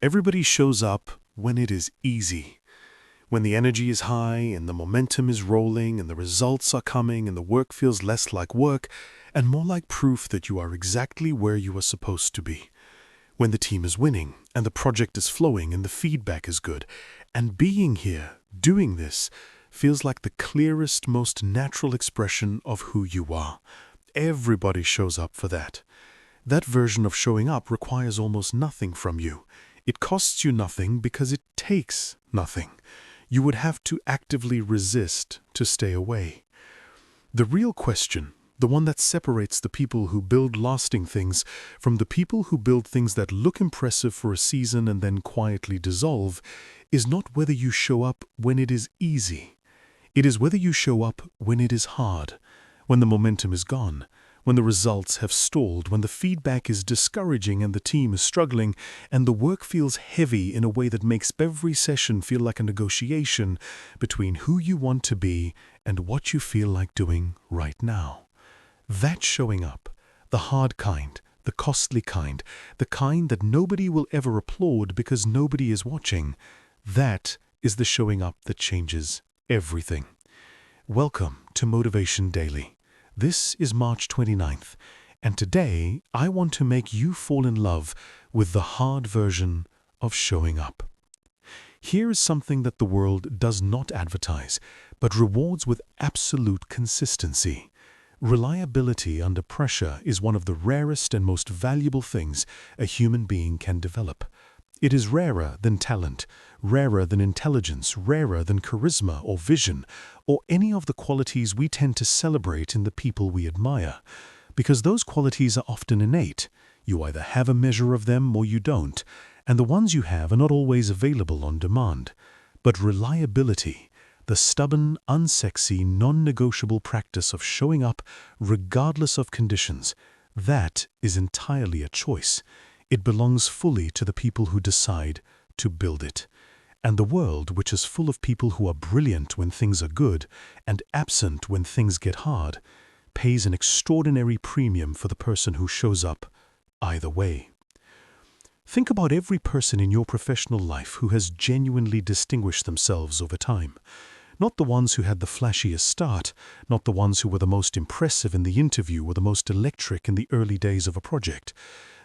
Everybody shows up when it is easy, when the energy is high and the momentum is rolling and the results are coming and the work feels less like work and more like proof that you are exactly where you are supposed to be. When the team is winning and the project is flowing and the feedback is good. And being here, doing this, feels like the clearest, most natural expression of who you are. Everybody shows up for that. That version of showing up requires almost nothing from you. It costs you nothing because it takes nothing. You would have to actively resist to stay away. The real question, the one that separates the people who build lasting things from the people who build things that look impressive for a season and then quietly dissolve, is not whether you show up when it is easy. It is whether you show up when it is hard, when the momentum is gone, when the results have stalled, when the feedback is discouraging and the team is struggling, and the work feels heavy in a way that makes every session feel like a negotiation between who you want to be and what you feel like doing right now. That's showing up, the hard kind, the costly kind, the kind that nobody will ever applaud because nobody is watching. That is the showing up that changes everything. Welcome to Motivation Daily. This is March 29th, and today I want to make you fall in love with the hard version of showing up. Here is something that the world does not advertise, but rewards with absolute consistency. Reliability under pressure is one of the rarest and most valuable things a human being can develop. It is rarer than talent, rarer than intelligence, rarer than charisma or vision, or any of the qualities we tend to celebrate in the people we admire. Because those qualities are often innate. You either have a measure of them or you don't, and the ones you have are not always available on demand. But reliability, the stubborn, unsexy, non-negotiable practice of showing up regardless of conditions, that is entirely a choice. It belongs fully to the people who decide to build it. And the world, which is full of people who are brilliant when things are good and absent when things get hard, pays an extraordinary premium for the person who shows up either way. Think about every person in your professional life who has genuinely distinguished themselves over time. Not the ones who had the flashiest start, not the ones who were the most impressive in the interview or the most electric in the early days of a project.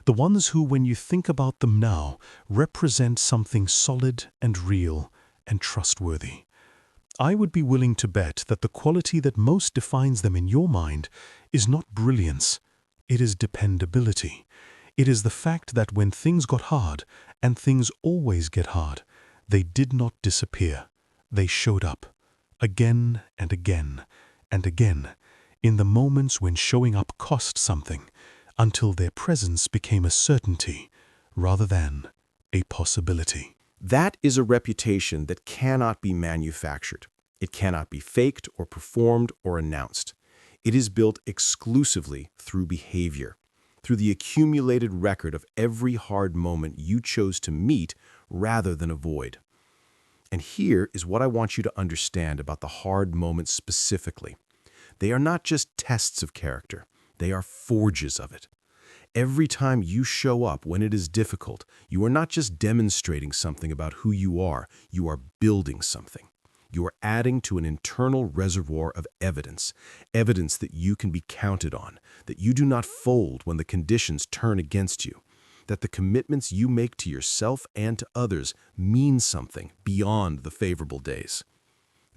The ones who, when you think about them now, represent something solid and real and trustworthy. I would be willing to bet that the quality that most defines them in your mind is not brilliance, it is dependability. It is the fact that when things got hard, and things always get hard, they did not disappear. They showed up, again and again and again, in the moments when showing up cost something, until their presence became a certainty rather than a possibility. That is a reputation that cannot be manufactured. It cannot be faked or performed or announced. It is built exclusively through behavior, through the accumulated record of every hard moment you chose to meet rather than avoid. And here is what I want you to understand about the hard moments specifically. They are not just tests of character. They are forges of it. Every time you show up when it is difficult, you are not just demonstrating something about who you are building something. You are adding to an internal reservoir of evidence that you can be counted on, that you do not fold when the conditions turn against you, that the commitments you make to yourself and to others mean something beyond the favorable days.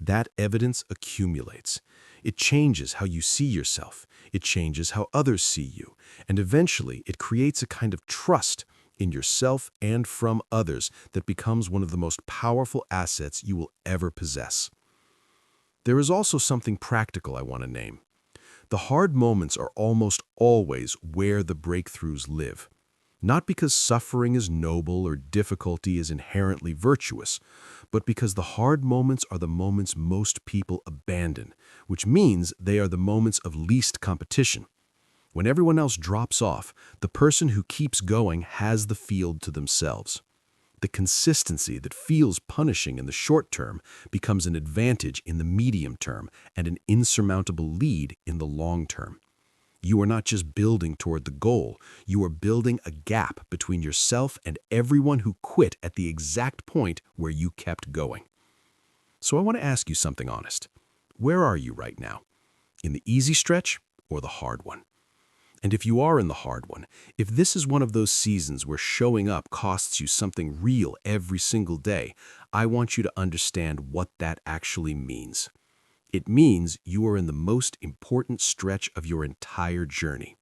That evidence accumulates. It changes how you see yourself. It changes how others see you. And eventually, it creates a kind of trust in yourself and from others that becomes one of the most powerful assets you will ever possess. There is also something practical I want to name. The hard moments are almost always where the breakthroughs live. Not because suffering is noble or difficulty is inherently virtuous, but because the hard moments are the moments most people abandon, which means they are the moments of least competition. When everyone else drops off, the person who keeps going has the field to themselves. The consistency that feels punishing in the short term becomes an advantage in the medium term and an insurmountable lead in the long term. You are not just building toward the goal, you are building a gap between yourself and everyone who quit at the exact point where you kept going. So I want to ask you something honest. Where are you right now? In the easy stretch or the hard one? And if you are in the hard one, if this is one of those seasons where showing up costs you something real every single day, I want you to understand what that actually means. It means you are in the most important stretch of your entire journey.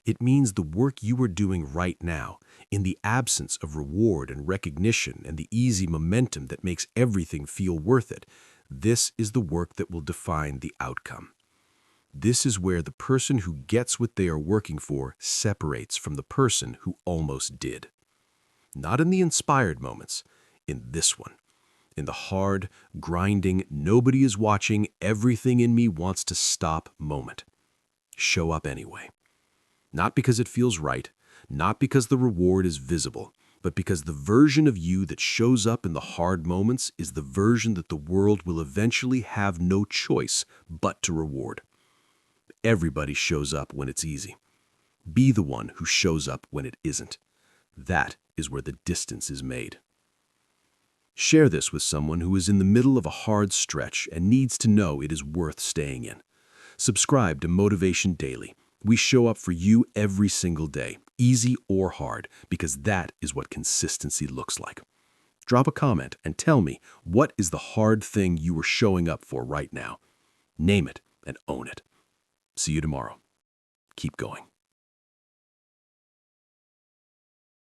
It means the work you are doing right now, in the absence of reward and recognition and the easy momentum that makes everything feel worth it, this is the work that will define the outcome. This is where the person who gets what they are working for separates from the person who almost did. Not in the inspired moments, in this one. In the hard, grinding, nobody is watching, everything in me wants to stop moment. Show up anyway. Not because it feels right, not because the reward is visible, but because the version of you that shows up in the hard moments is the version that the world will eventually have no choice but to reward. Everybody shows up when it's easy. Be the one who shows up when it isn't. That is where the distance is made. Share this with someone who is in the middle of a hard stretch and needs to know it is worth staying in. Subscribe to Motivation Daily. We show up for you every single day, easy or hard, because that is what consistency looks like. Drop a comment and tell me, what is the hard thing you are showing up for right now? Name it and own it. See you tomorrow. Keep going.